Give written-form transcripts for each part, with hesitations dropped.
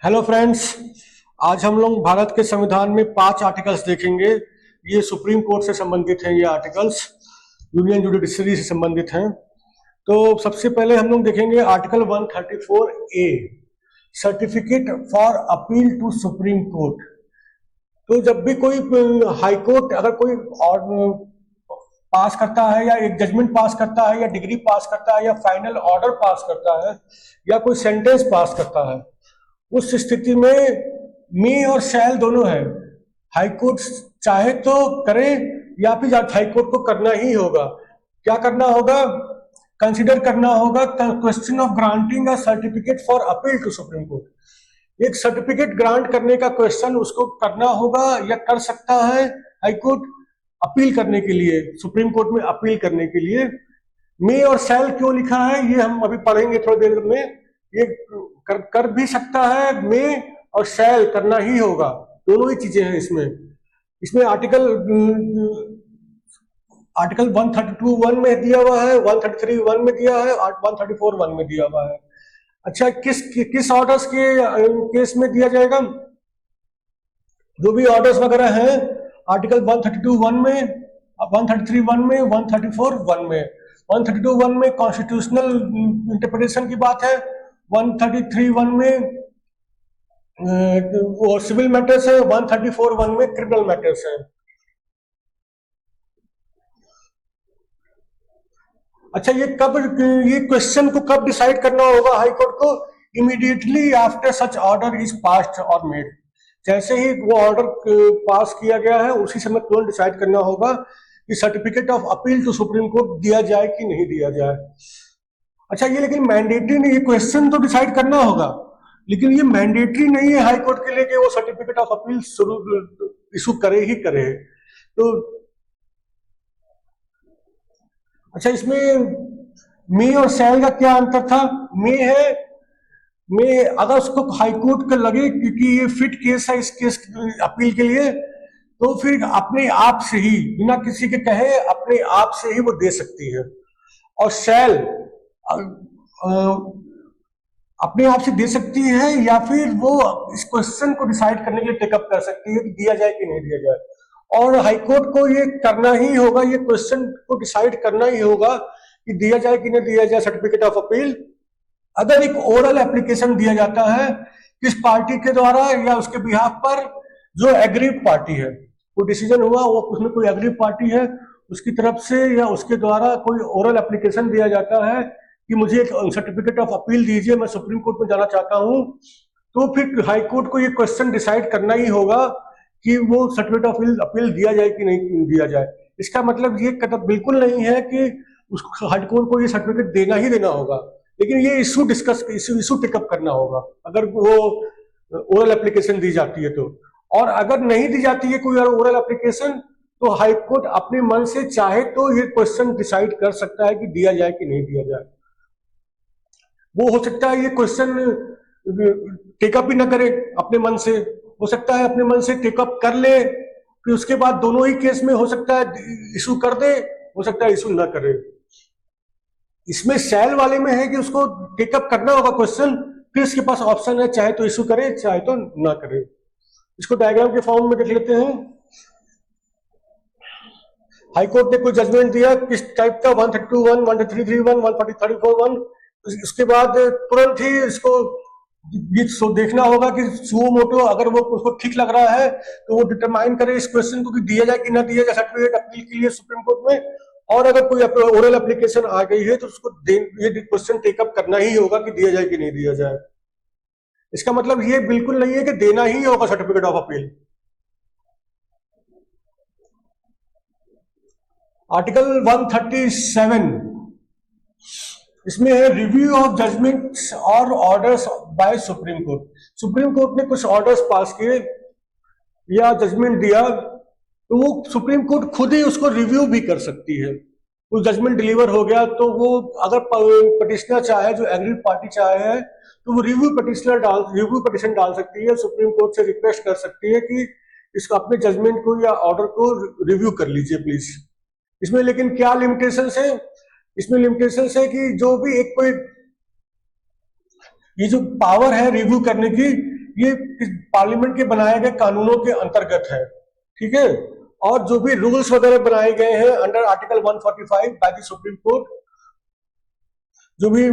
Hello friends. आज हम लोग भारत के संविधान में 5 आर्टिकल्स देखेंगे। ये सुप्रीम कोर्ट से संबंधित हैं। ये आर्टिकल्स यूनियन जुडिशरी से संबंधित हैं। तो सबसे पहले हम लोग देखेंगे article 134A, certificate for appeal to Supreme Court. तो जब भी कोई हाई कोर्ट अगर कोई पास करता है या एक जजमेंट पास करता है या डिग्री पास करता है या फाइनल ऑर्डर पास करता है या कोई सेंटेंस पास करता है, उस स्थिति में मी और शैल दोनों है। हाई कोर्ट चाहे तो करे या फिर हाई कोर्ट को करना ही होगा। क्या करना होगा? कंसीडर करना होगा question of granting a certificate for appeal to Supreme Court. एक सर्टिफिकेट ग्रांट करने का क्वेश्चन उसको करना होगा या कर सकता है हाई कोर्ट अपील करने के लिए, सुप्रीम कोर्ट में अपील करने के लिए। मे और शैल क्यों लिखा है ये हम अभी पढ़ेंगे थोड़ी देर में। ये कर भी सकता है, मे और शैल करना ही होगा, दोनों ही चीजें हैं इसमें आर्टिकल 132(1) में दिया हुआ है, 133(1) में दिया है और 134(1) में दिया हुआ है। अच्छा, किस ऑर्डर्स के केस में दिया जाएगा? जो भी ऑर्डर्स वगैरह हैं आर्टिकल 132(1) में, 133(1) में, 134(1) में। 132(1) में कॉन्स्टिट्यूशनल इंटरप्रिटेशन की बात है, 133(1) में वो सिविल मैटर्स है, 134(1) में क्रिमिनल मैटर्स है। अच्छा, ये क्वेश्चन को कब डिसाइड करना होगा हाई कोर्ट को? Immediately after such order is passed और मेड। जैसे ही वो ऑर्डर पास किया गया है उसी समय तुरंत डिसाइड करना होगा कि certificate of appeal to Supreme Court दिया जाए कि नहीं दिया जाए। अच्छा, ये लेकिन मैंडेटरी नहीं, ये क्वेश्चन तो डिसाइड करना होगा लेकिन ये मैंडेटरी नहीं है हाई कोर्ट के लिए कि वो सर्टिफिकेट ऑफ अपील इशू करे ही करे। तो अच्छा, इसमें मे और शैल का क्या अंतर था? मे अगर उसको हाई कोर्ट को लगे क्योंकि ये फिट केस है इस केस अपील के लिए, तो फिर अपने आप से ही बिना किसी के कहे अपने आप से ही वो दे सकती है। और शैल अपने आप से दे सकती है या फिर वो इस क्वेश्चन को डिसाइड करने के लिए टेकअप कर सकती है कि दिया जाए कि नहीं दिया जाए। और हाईकोर्ट को ये करना ही होगा, ये क्वेश्चन को डिसाइड करना ही होगा कि दिया जाए कि नहीं दिया जाए सर्टिफिकेट ऑफ अपील। अगर एक ओरल एप्लीकेशन दिया जाता है किस पार्टी के द्वारा या उसके बिहाफ पर, जो एग्रीव पार्टी है, कोई डिसीजन हुआ वो उसमें कोई एग्रीव पार्टी है उसकी तरफ से या उसके द्वारा कोई ओरल एप्लीकेशन दिया जाता है कि मुझे एक सर्टिफिकेट ऑफ अपील दीजिए, मैं सुप्रीम कोर्ट में जाना चाहता हूं, तो फिर हाई कोर्ट को ये क्वेश्चन डिसाइड करना ही होगा कि वो सर्टिफिकेट ऑफ अपील दिया जाए कि नहीं दिया जाए। इसका मतलब ये कतई बिल्कुल नहीं है कि उसको हाई कोर्ट को ये सर्टिफिकेट देना ही देना होगा, लेकिन ये इशू टेकअप करना होगा अगर वो ओरल एप्लीकेशन दी जाती है तो। और अगर नहीं दी जाती है कोई ओरल एप्लीकेशन तो हाई कोर्ट अपने मन से चाहे तो ये क्वेश्चन डिसाइड कर सकता है कि दिया जाए कि नहीं दिया जाए। वो हो सकता है ये क्वेश्चन टेकअप ही ना करे अपने मन से, हो सकता है अपने मन से टेकअप कर ले, फिर उसके बाद दोनों ही केस में हो सकता है इशू कर दे, हो सकता है इशू ना करे। इसमें शैल वाले में है कि उसको टेकअप करना होगा क्वेश्चन, फिर उसके पास ऑप्शन है चाहे तो इशू करे चाहे तो ना करे। इसको डायग्राम के फॉर्म में देख लेते हैं। हाईकोर्ट ने कोई जजमेंट दिया किस टाइप का, 132(1), 133(1), 134(1), उसके बाद तुरंत ही इसको ये देखना होगा कि सुओ मोटो अगर वो उसको ठीक लग रहा है तो वो डिटरमाइन करे इस क्वेश्चन को कि दिया जाए कि ना दिया जाए सर्टिफिकेट अपील के लिए सुप्रीम कोर्ट में। और अगर कोई ओरल एप्लीकेशन आ गई है तो उसको ये क्वेश्चन टेकअप करना ही होगा कि दिया जाए कि नहीं दिया जाए। इसका मतलब ये बिल्कुल नहीं है कि देना ही होगा सर्टिफिकेट ऑफ अपील। आर्टिकल 137 इसमें है रिव्यू ऑफ जजमेंट्स और orders by Supreme Court. Supreme court ने कुछ ऑर्डर्स पास किए या जजमेंट दिया तो वो सुप्रीम कोर्ट खुद ही उसको रिव्यू भी कर सकती है। कुछ जजमेंट डिलीवर हो गया तो वो अगर पटिशनर चाहे, जो एग्रीड पार्टी चाहे, तो वो रिव्यू पिटीशन डाल सकती है, सुप्रीम कोर्ट से रिक्वेस्ट कर सकती है कि इसको अपने जजमेंट को या ऑर्डर को रिव्यू कर लीजिए प्लीज। इसमें लेकिन क्या लिमिटेशंस है? इसमें लिमिटेशंस है कि जो भी एक कोई ये जो पावर है रिव्यू करने की, ये पार्लियामेंट के बनाए गए कानूनों के अंतर्गत है, ठीक है। और जो भी रूल्स वगैरह बनाए गए हैं under article 145 by the supreme court, जो भी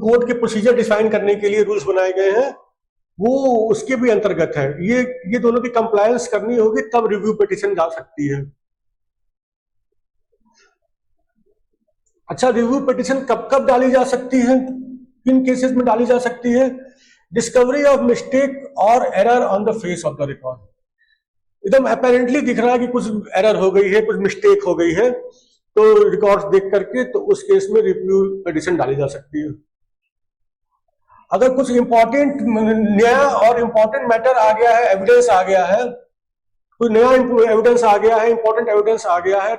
कोर्ट के प्रोसीजर डिफाइन करने के लिए रूल्स बनाए गए हैं वो उसके भी अंतर्गत है। ये दोनों की कंप्लायंस करनी होगी तब रिव्यू पिटीशन जा सकती है। अच्छा, रिव्यू पिटीशन कब कब डाली जा सकती है, किन केसेस में डाली जा सकती है? डिस्कवरी ऑफ मिस्टेक और error on the face of the record, एकदम अपेरेंटली दिख रहा है कि कुछ एरर हो गई है, कुछ मिस्टेक हो गई है, तो रिकॉर्ड्स देख करके तो उस केस में रिव्यू पिटीशन डाली जा सकती है। अगर कुछ इंपॉर्टेंट नया और इंपॉर्टेंट मैटर आ गया है, एविडेंस आ गया है, कोई नया एविडेंस आ गया है, इंपॉर्टेंट एविडेंस आ गया है,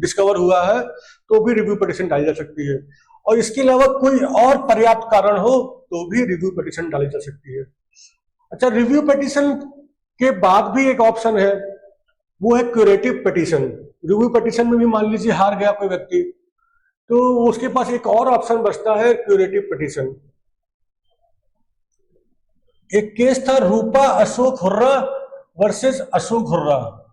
डिस्कवर हुआ है, तो भी रिव्यू पिटीशन डाली जा सकती है। और इसके अलावा कोई और पर्याप्त कारण हो तो भी रिव्यू पिटीशन डाली जा सकती है। अच्छा, रिव्यू पिटीशन के बाद भी एक ऑप्शन है, वो है क्यूरेटिव पिटीशन। रिव्यू पिटीशन में भी मान लीजिए हार गया कोई व्यक्ति, तो उसके पास एक और ऑप्शन बचता है, क्यूरेटिव पिटीशन। एक केस था रूपा अशोक हुर्रा वर्सेस अशोक हुर्रा।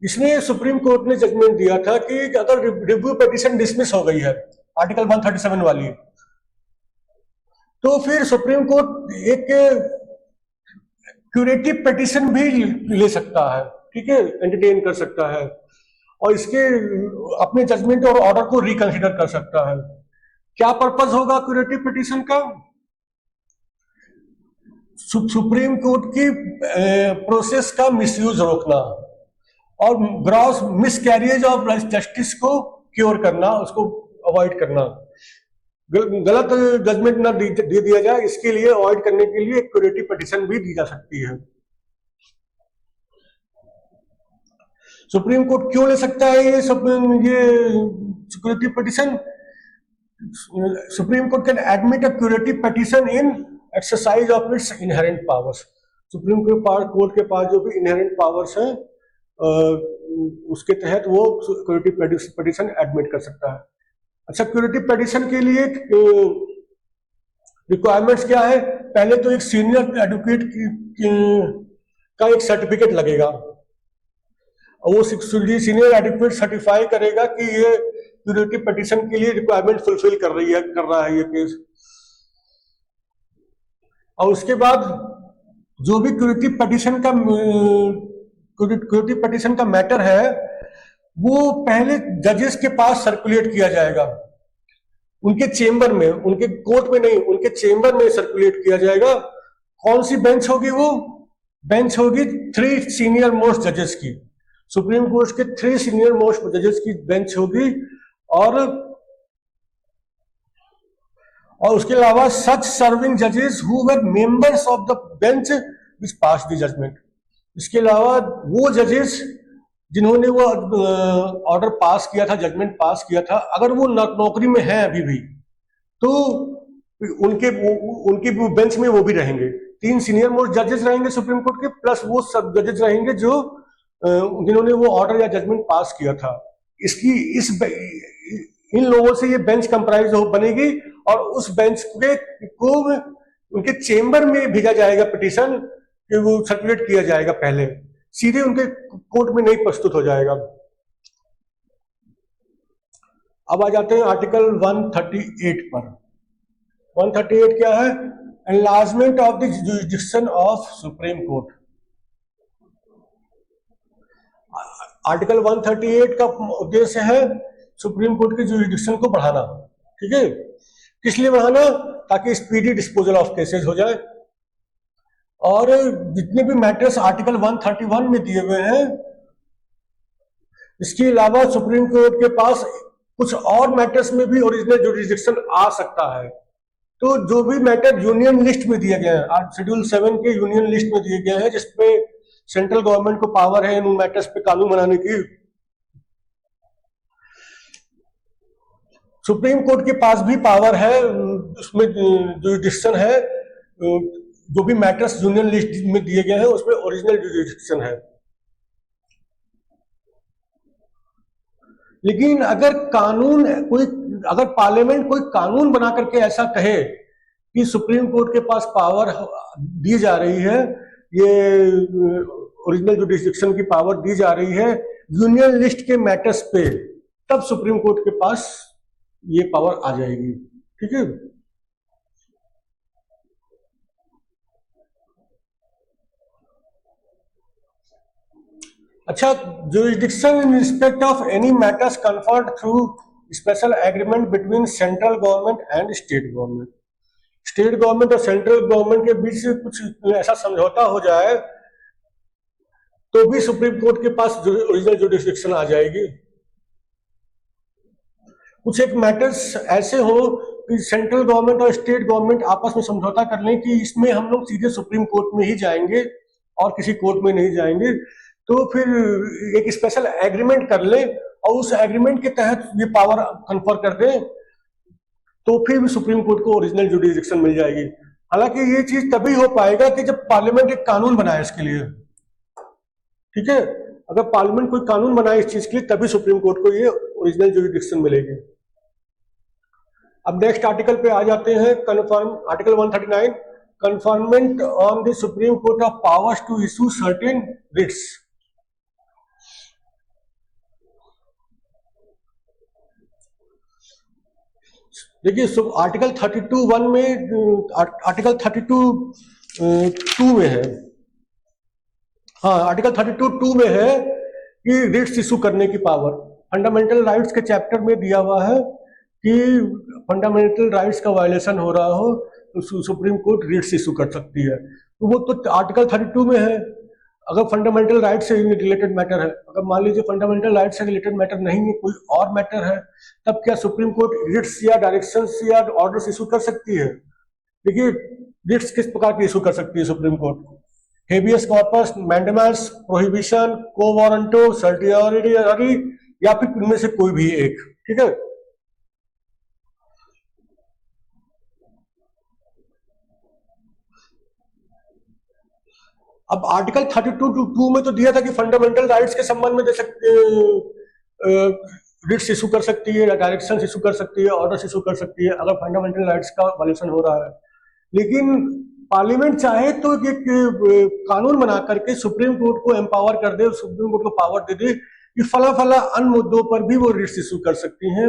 इसमें सुप्रीम कोर्ट ने जजमेंट दिया था कि अगर रिव्यू पिटीशन डिसमिस हो गई है आर्टिकल 137 वाली, तो फिर सुप्रीम कोर्ट एक क्यूरेटिव पिटीशन भी ले सकता है, ठीक है, एंटरटेन कर सकता है और इसके अपने जजमेंट और ऑर्डर को रिकंसिडर कर सकता है। क्या पर्पस होगा क्यूरेटिव पिटीशन का? सुप्रीम कोर्ट की प्रोसेस का मिसयूज रोकना और ग्रॉस मिसकैरियज ऑफ जस्टिस को क्योर करना, उसको अवॉइड करना, गलत जजमेंट ना दे दिया जाए, इसके लिए अवॉइड करने के लिए क्यूरेटिव पिटीशन भी दी जा सकती है। सुप्रीम कोर्ट क्यों ले सकता है ये curative petition? Supreme court can admit a curative petition in exercise of its inherent powers. Supreme court के पास जो भी इनहेरेंट पावर्स हैं उसके तहत वो क्यूरेटिव पिटीशन एडमिट कर सकता है। अच्छा, क्यूरेटिव पिटीशन के लिए रिक्वायरमेंट्स क्या है? पहले तो एक सीनियर एडवोकेट का एक सर्टिफिकेट लगेगा, और वो सीनियर एडवोकेट सर्टिफाई करेगा कि ये क्यूरेटिव पिटीशन के लिए रिक्वायरमेंट फुलफिल कर रहा है ये केस। और उसके बाद जो भी क्यूरेटिव पिटीशन का मैटर है वो पहले जजेस के पास सर्कुलेट किया जाएगा, उनके चेंबर में, उनके कोर्ट में नहीं, उनके चेंबर में सर्कुलेट किया जाएगा। कौन सी बेंच होगी? वो बेंच होगी 3 सीनियर मोस्ट जजेस की, सुप्रीम कोर्ट के 3 सीनियर मोस्ट जजेस की बेंच होगी। और उसके अलावा सच सर्विंग जजेस who were members of the bench which pass the judgment. इसके अलावा वो जजेस जिन्होंने वो ऑर्डर पास किया था, जजमेंट पास किया था, अगर वो नौकरी में हैं अभी भी, तो उनके बेंच में वो भी रहेंगे। 3 सीनियर मोस्ट जजेस रहेंगे सुप्रीम कोर्ट के, प्लस वो सब जजेस रहेंगे जो जिन्होंने वो ऑर्डर या जजमेंट पास किया था। इन लोगों से ये बेंच कंप्राइज बनेगी और उस बेंच को उनके चेंबर में भेजा जाएगा पिटीशन, कि वो सर्कुलेट किया जाएगा, पहले सीधे उनके कोर्ट में नहीं प्रस्तुत हो जाएगा। अब आ जाते हैं आर्टिकल 138 पर। 138 क्या है? Enlargement of the jurisdiction of supreme court. Article 138 का उद्देश्य है सुप्रीम कोर्ट की जुरिसडिक्शन को बढ़ाना, ठीक है। किस लिए बढ़ाना? ताकि स्पीडी डिस्पोजल ऑफ केसेस हो जाए, और जितने भी मैटर्स आर्टिकल 131 में दिए हुए हैं, इसके अलावा सुप्रीम कोर्ट के पास कुछ और मैटर्स में भी ओरिजिनल जुरिसडिक्शन आ सकता है। तो जो भी मैटर यूनियन लिस्ट में दिए गए हैं, शेड्यूल 7 के यूनियन लिस्ट में दिए गए हैं, जिसपे सेंट्रल गवर्नमेंट को पावर है इन मैटर्स पे कानून बनाने की, सुप्रीम कोर्ट के पास भी पावर है, उसमें जुरिसडिक्शन है। जो भी मैटर्स यूनियन लिस्ट में दिए गए हैं उसमें ओरिजिनल जुरिसडिक्शन है। लेकिन अगर पार्लियामेंट कोई कानून बना करके ऐसा कहे कि सुप्रीम कोर्ट के पास पावर दी जा रही है, ये ओरिजिनल जुडिस्डिक्शन की पावर दी जा रही है यूनियन लिस्ट के मैटर्स पे, तब सुप्रीम कोर्ट के पास ये पावर आ जाएगी। ठीक है। अच्छा, jurisdiction in respect of any matters conferred through special agreement between central government and state government। State government और सेंट्रल गवर्नमेंट के बीच कुछ ऐसा समझौता हो जाए तो भी सुप्रीम कोर्ट के पास ओरिजिनल जुडिस्डिक्शन आ जाएगी। कुछ एक मैटर्स ऐसे हो कि सेंट्रल गवर्नमेंट और स्टेट गवर्नमेंट आपस में समझौता कर लें कि इसमें हम लोग सीधे सुप्रीम कोर्ट में ही जाएंगे और किसी कोर्ट में नहीं जाएंगे, तो फिर एक स्पेशल एग्रीमेंट कर ले और उस एग्रीमेंट के तहत ये पावर कन्फर कर दें, तो फिर भी सुप्रीम कोर्ट को ओरिजिनल जुडिस्डिक्शन मिल जाएगी। हालांकि ये चीज तभी हो पाएगा कि जब पार्लियामेंट एक कानून बनाए इसके लिए। ठीक है, अगर पार्लियामेंट कोई कानून बनाए इस चीज के लिए तभी सुप्रीम कोर्ट को ये ओरिजिनल जुडिस्डिक्शन मिलेगी। अब नेक्स्ट आर्टिकल पे आ जाते हैं, confirm article 139, conferment on the supreme Court of powers to issue certain writs. देखिए, आर्टिकल 32(1) में, आर्टिकल 32(2) में है, हाँ आर्टिकल 32(2) में है कि रिट्स इशू करने की पावर फंडामेंटल राइट्स के चैप्टर में दिया हुआ है कि फंडामेंटल राइट्स का वायलेशन हो रहा हो तो सुप्रीम कोर्ट रिट्स इशू कर सकती है। तो वो तो आर्टिकल 32 में है। अगर फंडामेंटल राइट से रिलेटेड मैटर है, अगर मान लीजिए फंडामेंटल राइट से रिलेटेड मैटर नहीं है, कोई और मैटर है, तब क्या सुप्रीम कोर्ट रिट्स या डायरेक्शंस या ऑर्डर्स इशू कर सकती है? देखिए, रिट्स किस प्रकार की इशू कर सकती है supreme court? Habeas corpus, mandamus, prohibition, को वारंटो, सर्टियरी, या फिर इनमें से कोई भी एक। ठीक है। अब आर्टिकल 32(2) में तो दिया था कि फंडामेंटल राइट्स के संबंध में दे सकते, रिट्स इशू कर सकती है या डायरेक्शंस इशू कर सकती है, ऑर्डर्स इशू कर सकती है अगर फंडामेंटल राइट्स का वायलेशन हो रहा है। लेकिन पार्लियामेंट चाहे तो एक कानून बना करके सुप्रीम कोर्ट को एम्पावर कर दे, सुप्रीम कोर्ट को पावर दे दे कि फला फला अन्य मुद्दों पर भी वो रिट्स इशू कर सकती हैं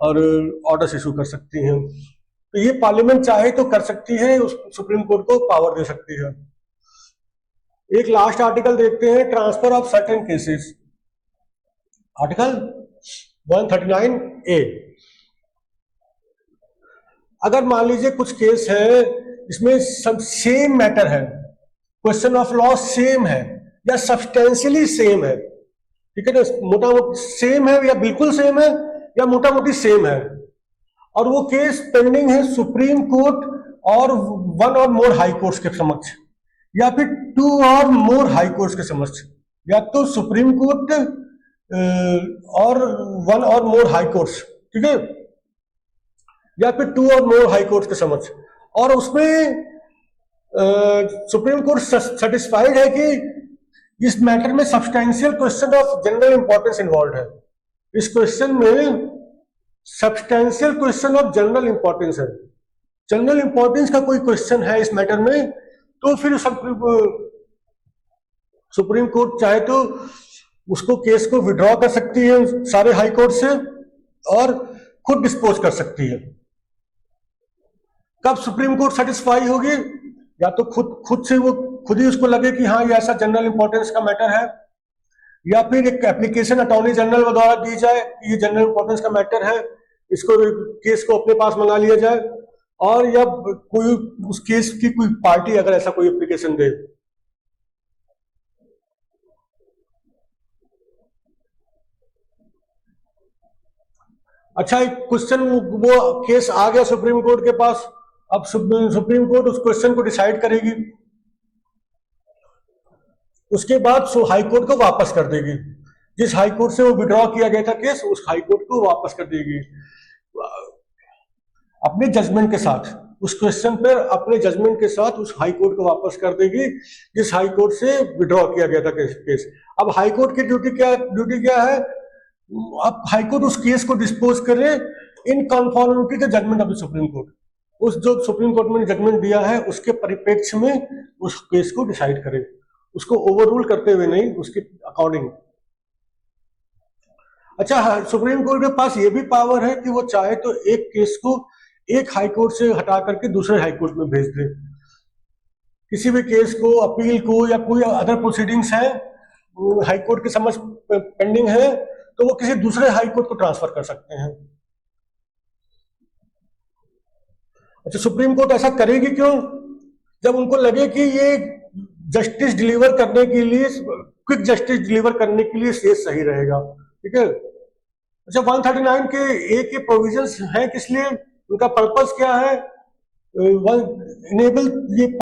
और ऑर्डर्स इशू कर सकती हैं। तो ये पार्लियामेंट चाहे तो कर सकती है, उस सुप्रीम कोर्ट को पावर दे सकती है। एक लास्ट आर्टिकल देखते हैं, transfer of certain cases, article 139A। अगर मान लीजिए कुछ केस है इसमें सब सेम मैटर है, क्वेश्चन ऑफ लॉ सेम है या सब्सटेंशियली सेम है, ठीक है ना, मोटा मोटी सेम है या बिल्कुल सेम है या मोटा मोटी सेम है, और वो केस पेंडिंग है सुप्रीम कोर्ट और वन और मोर हाई कोर्ट्स के समक्ष, या फिर 2 और मोर हाई कोर्ट्स के समक्ष, या तो सुप्रीम कोर्ट और 1 और मोर हाई कोर्ट्स, ठीक है, या फिर 2 और मोर हाई कोर्ट्स के समक्ष, और उसमें सुप्रीम कोर्ट सेटिस्फाइड है कि इस मैटर में substantial question of general importance involve है। इस क्वेश्चन में substantial question of general importance है, जनरल इंपॉर्टेंस का कोई क्वेश्चन है इस मैटर में, तो फिर सुप्रीम कोर्ट चाहे तो उसको केस को विड्रॉ कर सकती है सारे हाई कोर्ट से और खुद डिस्पोज कर सकती है। कब सुप्रीम कोर्ट सेटिस्फाई होगी? या तो खुद से वो खुद ही उसको लगे कि हाँ ये ऐसा जनरल इंपॉर्टेंस का मैटर है, या फिर एक एप्लीकेशन अटॉर्नी जनरल द्वारा दी जाए कि ये जनरल इंपॉर्टेंस का मैटर है, इसको केस को अपने पास मंगा लिया जाए, और या कोई उस केस की कोई पार्टी अगर ऐसा कोई एप्लीकेशन दे। अच्छा, एक क्वेश्चन, वो केस आ गया सुप्रीम कोर्ट के पास, अब सुप्रीम कोर्ट उस क्वेश्चन को डिसाइड करेगी, उसके बाद हाई कोर्ट को वापस कर देगी, जिस हाई कोर्ट से वो विड्रॉ किया गया था केस, उस हाई कोर्ट को वापस कर देगी अपने जजमेंट के साथ, उस क्वेश्चन पर अपने जजमेंट के साथ उस हाई कोर्ट को वापस कर देगी जिस हाई कोर्ट से विड्रॉ किया गया था केस। अब हाई कोर्ट की ड्यूटी क्या है? अब हाई कोर्ट उस केस को डिस्पोज करे in conformity to judgment of the supreme court. उस जो सुप्रीम कोर्ट ने जजमेंट दिया है उसके परिप्रेक्ष्य में उस केस को डिसाइड करे, उसको ओवररूल करते हुए नहीं, उसके अकॉर्डिंग। अच्छा, सुप्रीम कोर्ट के पास ये भी पावर है कि वो चाहे तो एक केस को एक हाई कोर्ट से हटा करके दूसरे हाई कोर्ट में भेज दे। किसी भी केस को, अपील को, या कोई अदर प्रोसीडिंग्स है हाई कोर्ट के समझ पेंडिंग है, तो वो किसी दूसरे हाई कोर्ट को ट्रांसफर कर सकते हैं। अच्छा, सुप्रीम कोर्ट ऐसा करेगी क्यों? जब उनको लगे कि ये जस्टिस डिलीवर करने के लिए, क्विक जस्टिस डिलीवर करने के लिए ये सही रहेगा। ठीक है। अच्छा, 139 के ए के प्रोविजंस हैं किस लिए, उनका पर्पस क्या है? इनेबल ये